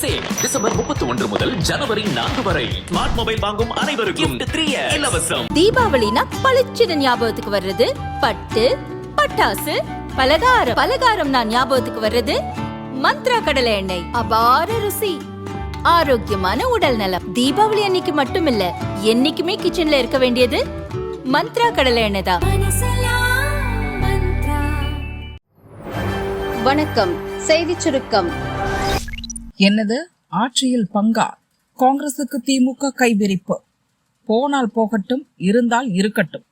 Sale December 31 முதல் ஜனவரி 4 வரை. Smart mobile வாங்கும் அனைவருக்கும் 3 இலவசம். தீபாவளினா பளிச்சுன்னு ஞாபகத்துக்கு வர்றது பட்டு, பட்டாசு, பலகாரம் நான் ஞாபகத்துக்கு வர்றது மந்த்ரா கடலை எண்ணெய். அபார ருசி, ஆரோக்கியமான உடல் நலம். தீபாவளி அன்னைக்கு மட்டும் இல்ல, என்னைக்குமே கிச்சன்ல இருக்க வேண்டியது மந்த்ரா கடலை எண்ணெய் தான். வணக்கம். செய்தி சுருக்கம். என்னது ஆட்சியில் பங்கா? காங்கிரசுக்கு திமுக கைவிரிப்பு. போனால் போகட்டும், இருந்தால் இருக்கட்டும்.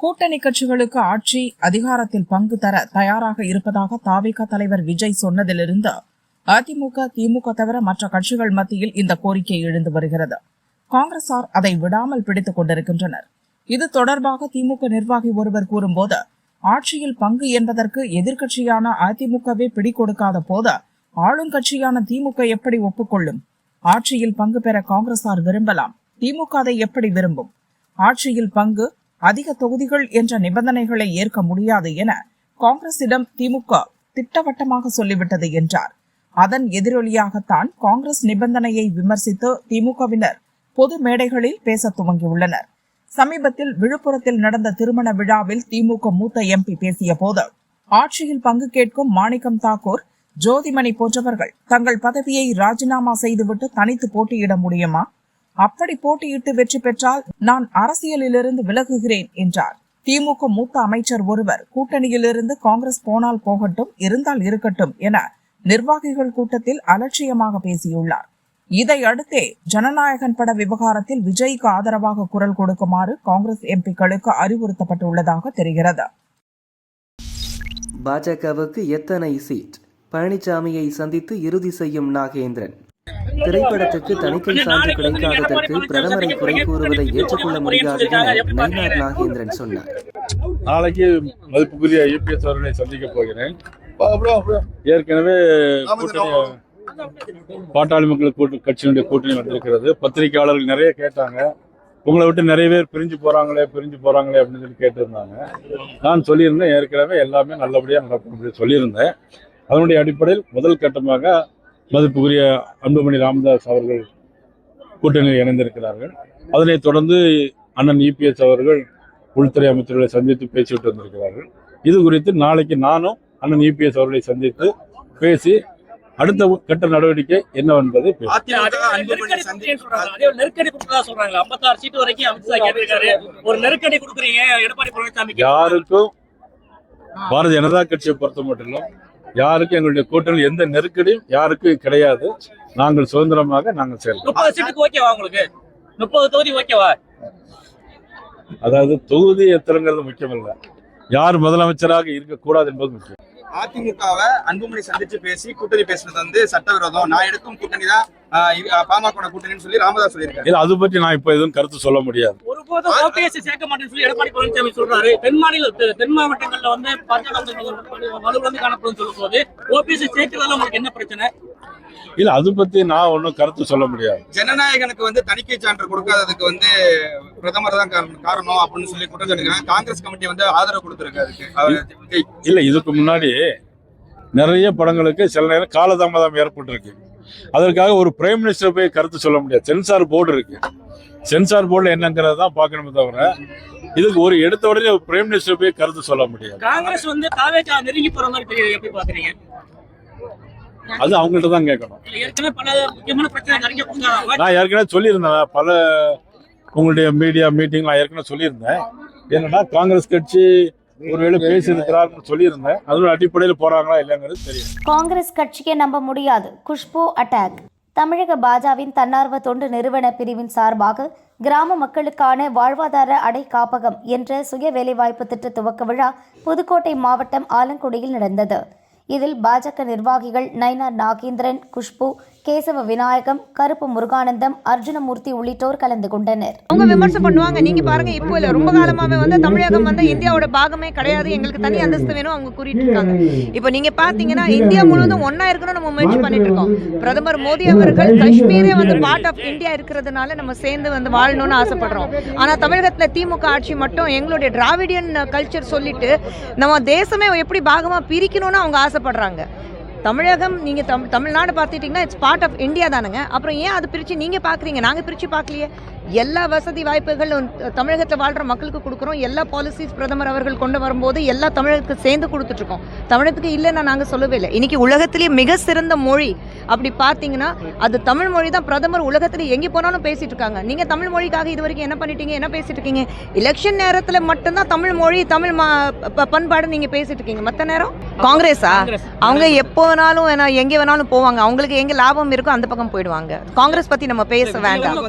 கூட்டணி கட்சிகளுக்கு ஆட்சி அதிகாரத்தில் பங்கு தர தயாராக இருப்பதாக தாவேகா தலைவர் விஜய் சொன்னதிலிருந்து அதிமுக திமுக தவிர மற்ற கட்சிகள் மத்தியில் இந்த கோரிக்கை எழுந்து வருகிறது. காங்கிரசார் அதை விடாமல் பிடித்துக் கொண்டிருக்கின்றனர். இது தொடர்பாக திமுக நிர்வாகி ஒருவர் கூறும்போது, ஆட்சியில் பங்கு என்பதற்கு எதிர்க்கட்சியான அதிமுகவே பிடிகொடுக்காத போது ஆளுங்கட்சியான திமுக எப்படி ஒப்புக்கொள்ளும்? ஆட்சியில் பங்கு பெற காங்கிரசார் விரும்பலாம், திமுக அதை எப்படி விரும்பும்? ஆட்சியில் பங்கு, அதிக தொகுதிகள் என்ற நிபந்தனைகளை ஏற்க முடியாது என காங்கிரசிடம் திமுக திட்டவட்டமாக சொல்லிவிட்டது என்றார். அதன் எதிரொலியாகத்தான் காங்கிரஸ் நிபந்தனையை விமர்சித்து திமுகவினர் பொது மேடைகளில் பேச துவங்கியுள்ளனர். சமீபத்தில் விழுப்புரத்தில் நடந்த திருமண விழாவில் திமுக மூத்த எம்பி பேசிய போது, ஆட்சியில் பங்கு கேட்கும் மாணிக்கம் தாக்கூர், ஜோதிமணி போன்றவர்கள் தங்கள் பதவியை ராஜினாமா செய்துவிட்டு தனித்து போட்டியிட முடியுமா? அப்படி போட்டியிட்டு வெற்றி பெற்றால் நான் அரசியலிலிருந்து விலகுகிறேன் என்றார். திமுக மூத்த அமைச்சர் ஒருவர் கூட்டணியிலிருந்து காங்கிரஸ் போனால் போகட்டும், இருந்தால் இருக்கட்டும் என நிர்வாகிகள் கூட்டத்தில் அலட்சியமாக பேசியுள்ளார். இதையடுத்தே ஜனநாயகன் பட விவகாரத்தில் விஜய்க்கு ஆதரவாக குரல் கொடுக்குமாறு காங்கிரஸ் எம்பிக்களுக்கு அறிவுறுத்தப்பட்டுள்ளதாக தெரிகிறது. பாஜகவுக்கு எத்தனை சீட்? பழனிசாமியை சந்தித்து இறுதி செய்யும் நாகேந்திரன். திரைப்படத்துக்கு தணிக்கை சான்று கிடைக்காததற்கு பிரதமரை குறை கூறுவதை ஏற்றுக்கொள்ள முடியாது என நயினார் நாகேந்திரன் சொன்னார். நாளைக்கு மதிப்புக்குரிய யூபிஎஸ் அவர்களை சந்திக்க போகிறேன். ஏற்கனவே பாட்டாளி மக்கள் கட்சியினுடைய கூட்டணி வந்திருக்கிறது. பத்திரிகையாளர்கள் நிறைய கேட்டாங்க, உங்களை விட்டு நிறைய பேர் பிரிஞ்சு போறாங்களே அப்படின்னு சொல்லி கேட்டிருந்தாங்க. நான் சொல்லியிருந்தேன், ஏற்கனவே எல்லாமே நல்லபடியாக நடக்கும் அப்படின்னு சொல்லியிருந்தேன். அதனுடைய அடிப்படையில் முதல் கட்டமாக மதிப்புக்குரிய அன்புமணி ராமதாஸ் அவர்கள் கூட்டணியில் இணைந்திருக்கிறார்கள். அதனைத் தொடர்ந்து அண்ணன் இபிஎஸ் அவர்கள் உள்துறை அமைச்சர்களை சந்தித்து பேசிவிட்டு வந்திருக்கிறார்கள். இது குறித்து நாளைக்கு நானும் அண்ணன் இபிஎஸ் அவர்களை சந்தித்து பேசி அடுத்த கட்ட நடவடிக்கை என்னவென்பதை யாருக்கும் பாரதிய ஜனதா கட்சியை பொறுத்த மட்டும் யாருக்கும் எங்களுடைய கூட்டணியில் எந்த நெருக்கடியும் யாருக்கும் கிடையாது. நாங்கள் சுதந்திரமாக அதாவது தொகுதி எத்தனைங்கிறது முக்கியமல்ல, யார் முதலமைச்சராக இருக்கக்கூடாது என்பது முக்கியம். அதிமுகவை அன்புமணி சந்திச்சு பேசி கூட்டணி பேசுறது வந்து சட்டவிரோதம், நான் எடுக்கும் கூட்டணி தான் பாமக கூட்டணின்னு சொல்லி ராமதாஸ் சொல்லியிருக்காரு. அது பற்றி நான் இப்ப எதுவும் கருத்து சொல்ல முடியாது. ஒருபோதும் ஓபிஎஸ் சேர்க்க மாட்டேன்னு சொல்லி எடப்பாடி பழனிசாமி சொல்றாரு. தென் மாவட்டங்கள்ல வந்து பாஜக காணப்படும் சொல்லும் போது ஓபிஎஸ் சேர்க்கிறதால உங்களுக்கு என்ன பிரச்சனை? இல்ல, அது பத்தி நான் ஒன்னும் கருத்து சொல்ல முடியாது. ஜனநாயகனுக்கு வந்து தணிக்கை சான்று கொடுக்காததுக்கு வந்து பிரதமர் தான் காரணம் அப்படின்னு சொல்லி குற்றம் சொல்லிருக்காங்க. காங்கிரஸ் கமிட்டி வந்து ஆதரவு கொடுத்திருக்காரு. இல்ல, இதுக்கு முன்னாடி நிறைய படங்களுக்கு சில நேரம் காலதாமதம் ஏற்பட்டிருக்கு. அதற்காக ஒரு பிரைம் மினிஸ்டர் போய் கருத்து சொல்ல முடியாது. சென்சார் போர்டு இருக்கு. சென்சார் போர்டுல என்னங்கிறத தான் பார்க்கணுமே தவிர இதுக்கு ஒரு எடுத்த உடனே பிரைம் மினிஸ்டர் போய் கருத்து சொல்ல முடியாது. காங்கிரஸ் வந்து தாவேகா நெருங்கி போற மாதிரி தெரியுது, எப்படி பாக்குறீங்க? அது அவங்கள்ட்ட தான் கேட்கணும். நான் ஏற்கனவே சொல்லியிருந்தேன், பல உங்களுடைய மீடியா மீட்டிங் நான் ஏற்கனவே சொல்லியிருந்தேன். என்னன்னா காங்கிரஸ் கட்சி ஒருவேளை பேசியிருக்கிறார்கள் சொல்லியிருந்தேன். அதோட அடிப்படையில் போறாங்களா இல்லைங்கிறது தெரியும். காங்கிரஸ் கட்சியை நம்ப முடியாது. குஷ்பு அட்டாக். தமிழக பாஜகவின் தன்னார்வ தொண்டு நிறுவன பிரிவின் சார்பாக கிராம மக்களுக்கான வாழ்வாதார அடை காப்பகம் என்ற சுய வேலைவாய்ப்பு திட்ட துவக்க விழா புதுக்கோட்டை மாவட்டம் ஆலங்குடியில் நடந்தது. இதில் பாஜக நிர்வாகிகள் நயினார் நாகேந்திரன், குஷ்பு, கேசவ விநாயகம், கருப்பு முருகானந்தம், அர்ஜுனமூர்த்தி உள்ளிட்டோர் கலந்து கொண்டனர். அவங்க விமர்சனம் பண்ணுவாங்க. நீங்க பாருங்க, இப்போ இல்ல, ரொம்ப காலமாவே வந்து தமிழகம் வந்து இந்தியாவோட பாகமே கிடையாது, எங்களுக்கு தனி அந்தஸ்து வேணும் அவங்க கூறிட்டு இருக்காங்க. இப்போ நீங்க பாத்தீங்கன்னா இந்தியா முழுவதும் ஒன்னா இருக்கணும் நம்ம முயற்சி பண்ணிட்டு இருக்கோம். பிரதமர் மோடி அவர்கள் காஷ்மீரே வந்து பார்ட் ஆஃப் இந்தியா இருக்கிறதுனால நம்ம சேர்ந்து வந்து வாழணும்னு ஆசைப்படுறோம். ஆனா தமிழகத்துல திமுக ஆட்சி மட்டும் எங்களுடைய டிராவிடியன் கல்ச்சர் சொல்லிட்டு நம்ம தேசமே எப்படி பாகமா பிரிக்கணும்னு அவங்க ஆசைப்படுறாங்க. தமிழகம் நீங்கள் தமிழ்நாடு பார்த்துட்டிங்கன்னா இட்ஸ் பார்ட் ஆஃப் இந்தியா தானுங்க. அப்புறம் ஏன் அது பிரித்து நீங்கள் பார்க்குறீங்க? நாங்கள் பிரித்து பார்க்கலையே. எல்லா வசதி வாய்ப்புகளும் தமிழகத்தில் வாழ்கிற மக்களுக்கு கொடுக்குறோம். எல்லா பாலிசிஸ் பிரதமர் அவர்கள் கொண்டு வரும்போது எல்லா தமிழகத்துக்கு சேர்ந்து கொடுத்துட்ருக்கோம். தமிழகத்துக்கு இல்லைன்னா நாங்கள் சொல்லவே இல்லை. இன்றைக்கி உலகத்திலேயே மிக சிறந்த மொழி அப்படி பார்த்தீங்கன்னா அது தமிழ் மொழி தான். பிரதமர் உலகத்தில் எங்கே போனாலும் பேசிகிட்டு இருக்காங்க. நீங்கள் தமிழ் மொழிக்காக இது வரைக்கும் என்ன பண்ணிட்டீங்க, என்ன பேசிகிட்டு இருக்கீங்க? எலெக்ஷன் நேரத்தில் மட்டும்தான் தமிழ் மொழி தமிழ் பண்பாடு நீங்கள் பேசிகிட்டு இருக்கீங்க. மற்ற நேரம் காங்கிரஸா? அவங்க எப்போ வேணாலும் எங்கே வேணாலும் போவாங்க. அவங்களுக்கு எங்கே லாபம் இருக்கோ அந்த பக்கம் போயிடுவாங்க. காங்கிரஸ் பற்றி நம்ம பேச வேண்டாம்.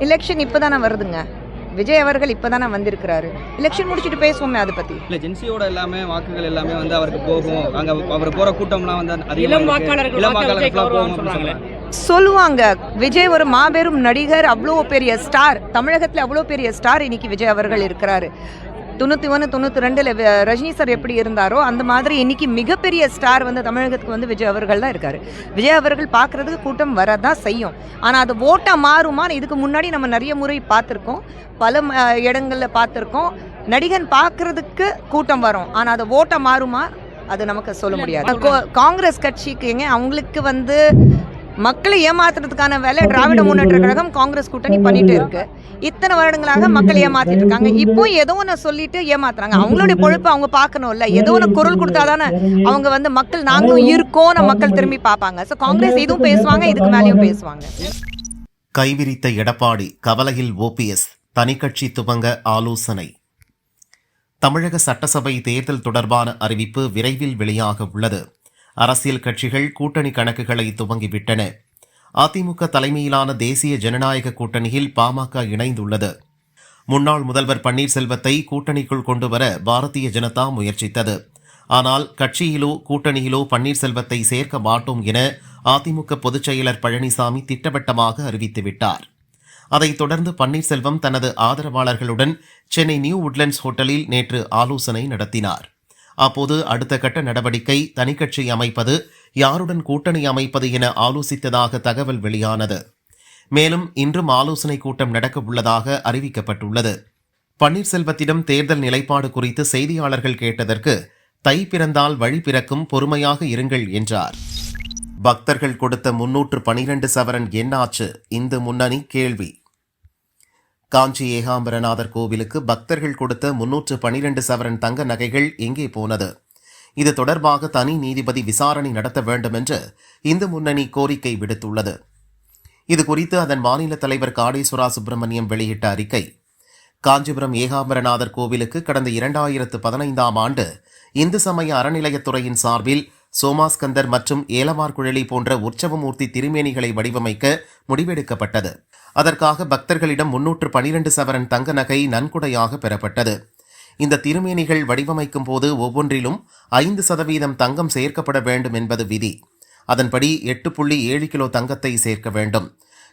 எலெக்ஷன் இப்போதானே வருதுங்க. விஜய் அவர்கள் இப்போதானே வந்திருக்கிறாரு. எலெக்ஷன் முடிச்சுட்டு பேசுவோமே அதை பற்றி. இல்லை, ஜென்சியோட எல்லாமே வாக்குகள் எல்லாமே வந்து அவருக்கு போகும். அங்கே அவர் போகிற கூட்டம்லாம் வந்து இளம் வாக்காளர்கள் சொல்லுவாங்க. விஜய் ஒரு மாபெரும் நடிகர், அவ்வளோ பெரிய ஸ்டார், தமிழகத்தில் அவ்வளோ பெரிய ஸ்டார் இன்னைக்கு விஜய் அவர்கள் இருக்கிறாரு. 91, 92 ரஜினி சார் எப்படி இருந்தாரோ அந்த மாதிரி இன்னைக்கு மிகப்பெரிய ஸ்டார் வந்து தமிழகத்துக்கு வந்து விஜய் அவர்கள் தான் இருக்காரு. விஜய் அவர்கள் பார்க்குறதுக்கு கூட்டம் வரதான் செய்யும். ஆனால் அது ஓட்டாக மாறுமான்னு இதுக்கு முன்னாடி நம்ம நிறைய முறை பார்த்துருக்கோம், பல இடங்களில் பார்த்துருக்கோம். நடிகன் பார்க்குறதுக்கு கூட்டம் வரும், ஆனால் அது ஓட்டாக மாறுமா அது நமக்கு சொல்ல முடியாது. காங்கிரஸ் கட்சிக்குங்க அவங்களுக்கு வந்து மக்களை ஏமாத்துறதுக்கான வேலை திராவிட முன்னேற்ற கழகம் காங்கிரஸ் கூட்டணி பண்ணிட்டு இருக்கு. இத்தனை வருடங்களாக மக்கள் ஏமாத்திட்டு இருக்காங்க. இப்போ ஏதோ ஒன்று சொல்லிட்டு ஏமாத்துறாங்க. அவங்களுடைய பொழுப்பு அவங்க பார்க்கணும்ல. ஏதோ ஒன்று குரல் கொடுத்தாதானே அவங்க வந்து மக்கள் நாங்களும் இருக்கோம்னு மக்கள் திரும்பி பார்ப்பாங்க. ஸோ காங்கிரஸ் இதுவும் பேசுவாங்க, இதுக்கு மேலேயும் பேசுவாங்க. கைவிரித்த எடப்பாடி, கவலையில் ஓபிஎஸ், தனிக்கட்சி துவங்க ஆலோசனை. தமிழக சட்டசபை தேர்தல் தொடர்பான அறிவிப்பு விரைவில் வெளியாக உள்ளது. அரசியல் கட்சிகள் கூட்டணி கணக்குகளை துவங்கிவிட்டன. அதிமுக தலைமையிலான தேசிய ஜனநாயக கூட்டணியில் பாமக இணைந்துள்ளது. முன்னாள் முதல்வர் பன்னீர்செல்வத்தை கூட்டணிக்குள் கொண்டுவர பாரதிய ஜனதா முயற்சித்தது. ஆனால் கட்சியிலோ கூட்டணியிலோ பன்னீர்செல்வத்தை சேர்க்க மாட்டோம் என அதிமுக பொதுச் செயலர் பழனிசாமி திட்டவட்டமாக அறிவித்துவிட்டார். அதைத் தொடர்ந்து பன்னீர்செல்வம் தனது ஆதரவாளர்களுடன் சென்னை நியூ உட்லண்ட்ஸ் ஹோட்டலில் நேற்று ஆலோசனை நடத்தினார். அப்போது அடுத்த கட்ட நடவடிக்கை தனிக்கட்சி அமைப்பது, யாருடன் கூட்டணி அமைப்பது என ஆலோசித்ததாக தகவல் வெளியானது. மேலும் இன்றும் ஆலோசனை கூட்டம் நடக்க உள்ளதாக அறிவிக்கப்பட்டுள்ளது. பன்னீர்செல்வத்திடம் தேர்தல் நிலைப்பாடு குறித்து செய்தியாளர்கள் கேட்டதற்கு, தை பிறந்தால் வழி பிறக்கும், பொறுமையாக இருங்கள் என்றார். பக்தர்கள் கொடுத்த 312 சவரன் என்னாச்சு? இந்து முன்னணி கேள்வி. காஞ்சி ஏகாம்பரநாதர் கோவிலுக்கு பக்தர்கள் கொடுத்த 312 சவரன் தங்க நகைகள் எங்கே போனது? இது தொடர்பாக தனி நீதிபதி விசாரணை நடத்த வேண்டும் என்று இந்து முன்னணி கோரிக்கை விடுத்துள்ளது. இதுகுறித்து அதன் மாநில தலைவர் காடேஸ்வரா சுப்பிரமணியம் வெளியிட்ட அறிக்கை, காஞ்சிபுரம் ஏகாம்பரநாதர் கோவிலுக்கு கடந்த 2015ஆம் ஆண்டு இந்து சமய அறநிலையத்துறையின் சார்பில் சோமாஸ்கந்தர் மற்றும் ஏலவார் குழலி போன்ற உற்சவமூர்த்தி திருமேனிகளை வடிவமைக்க முடிவெடுக்கப்பட்டது. அதற்காக பக்தர்களிடம் 312 சவரன் தங்க நகை நன்கொடையாக பெறப்பட்டது. இந்த திருமேனிகள் வடிவமைக்கும் போது ஒவ்வொன்றிலும் 5% தங்கம் சேர்க்கப்பட வேண்டும் என்பது விதி. அதன்படி 8.7 கிலோ தங்கத்தை சேர்க்க வேண்டும்.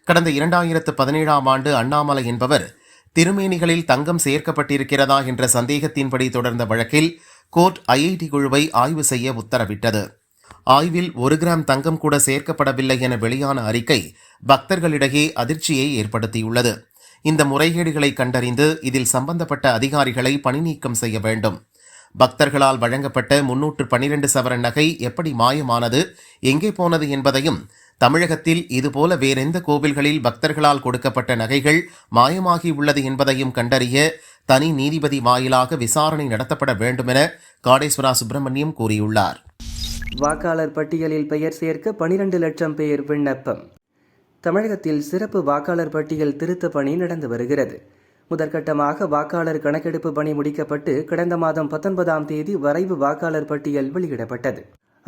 கடந்த 2017ஆம் ஆண்டு அண்ணாமலை என்பவர் திருமேனிகளில் தங்கம் சேர்க்கப்பட்டிருக்கிறதா என்ற சந்தேகத்தின்படி தொடர்ந்த வழக்கில் கோர்ட் ஐஐடி குழுவை ஆய்வு செய்ய உத்தரவிட்டது. ஆய்வில் 1 கிராம் தங்கம் கூட சேர்க்கப்படவில்லை என வெளியான அறிக்கை பக்தர்களிடையே அதிர்ச்சியை ஏற்படுத்தியுள்ளது. இந்த முறைகேடுகளை கண்டறிந்து இதில் சம்பந்தப்பட்ட அதிகாரிகளை பணிநீக்கம் செய்ய வேண்டும். பக்தர்களால் வழங்கப்பட்ட 312 சவரன் நகை எப்படி மாயமானது, எங்கே போனது என்பதையும், தமிழகத்தில் இதுபோல வேறெந்த கோவில்களில் பக்தர்களால் கொடுக்கப்பட்ட நகைகள் மாயமாகி உள்ளது என்பதையும் கண்டறிய தனி நீதிபதி வாயிலாக விசாரணை நடத்தப்பட வேண்டும் என காடேஸ்வரா சுப்பிரமணியம் கூறியுள்ளார். வாக்காளர் பட்டியலில் பெயர் சேர்க்க 12 லட்சம் பேர் விண்ணப்பம். தமிழகத்தில் சிறப்பு வாக்காளர் பட்டியல் திருத்த பணி நடந்து வருகிறது. முதற்கட்டமாக வாக்காளர் கணக்கெடுப்பு பணி முடிக்கப்பட்டு கடந்த மாதம் 19ஆம் தேதி வரைவு வாக்காளர் பட்டியல் வெளியிடப்பட்டது.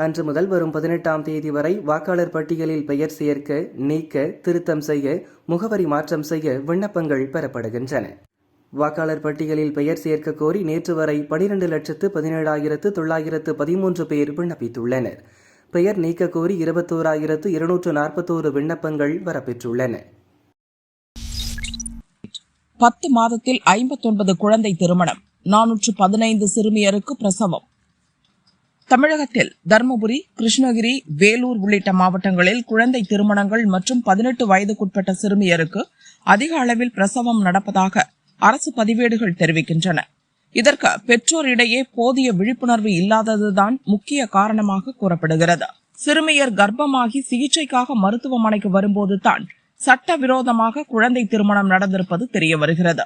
அன்று முதல் வரும் 18ஆம் தேதி வரை வாக்காளர் பட்டியலில் பெயர் சேர்க்க, நீக்க, திருத்தம் செய்ய, முகவரி மாற்றம் செய்ய விண்ணப்பங்கள் பெறப்படுகின்றன. வாக்காளர் பட்டியலில் பெயர் சேர்க்க கோரி நேற்று வரை 12,17,913 பேர் விண்ணப்பித்துள்ளனர். பெயர் நீக்க கோரி 21,241 விண்ணப்பங்கள் வரப்பெற்றுள்ளன. 10 மாதத்தில் 59 குழந்தை திருமணம், 415 சிறுமியருக்கு பிரசவம். தமிழகத்தில் தருமபுரி, கிருஷ்ணகிரி, வேலூர் உள்ளிட்ட மாவட்டங்களில் குழந்தை திருமணங்கள் மற்றும் 18 வயதுக்குட்பட்ட சிறுமியருக்கு அதிக அளவில் பிரசவம் நடப்பதாக அரசு பதிவேடுகள் தெரிவிக்கின்றன. இதற்கு பெற்றோரிடையே போதிய விழிப்புணர்வு இல்லாததுதான் முக்கிய காரணமாக கூறப்படுகிறது. சிறுமியர் கர்ப்பமாகி சிகிச்சைக்காக மருத்துவமனைக்கு வரும்போதுதான் சட்டவிரோதமாக குழந்தை திருமணம் நடந்திருப்பது தெரிய வருகிறது.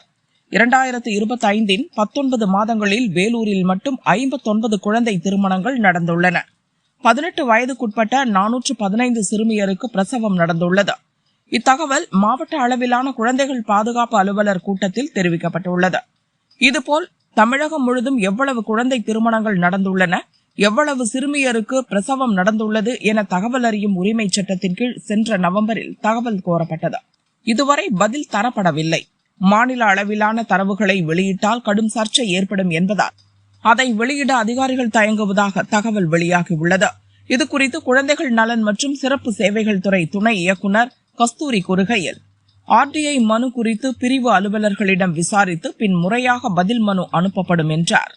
2025 19 மாதங்களில் வேலூரில் மட்டும் 59 குழந்தை திருமணங்கள் நடந்துள்ளன. 18 வயதுக்குட்பட்ட 415 சிறுமியருக்கு பிரசவம் நடந்துள்ளது. இத்தகவல் மாவட்ட அளவிலான குழந்தைகள் பாதுகாப்பு அலுவலர் கூட்டத்தில் தெரிவிக்கப்பட்டுள்ளது. இதுபோல் தமிழகம் முழுதும் எவ்வளவு குழந்தை திருமணங்கள் நடந்துள்ளன, எவ்வளவு சிறுமியருக்கு பிரசவம் நடந்துள்ளது என தகவல் அறியும் உரிமை சட்டத்தின் கீழ் சென்ற நவம்பரில் தகவல் கோரப்பட்டது. இதுவரை பதில் தரப்படவில்லை. மாநில அளவிலான தரவுகளை வெளியிட்டால் கடும் சர்ச்சை ஏற்படும் என்பதால் அதை வெளியிட அதிகாரிகள் தயங்குவதாக தகவல் வெளியாகியுள்ளது. இதுகுறித்து குழந்தைகள் நலன் மற்றும் சிறப்பு சேவைகள் துறை துணை இயக்குநர் கஸ்தூரி கூறுகையில், RTI மனு குறித்து பிரிவு அலுவலர்களிடம் விசாரித்து பின் முறையாக பதில் மனு அனுப்பப்படும் என்றார்.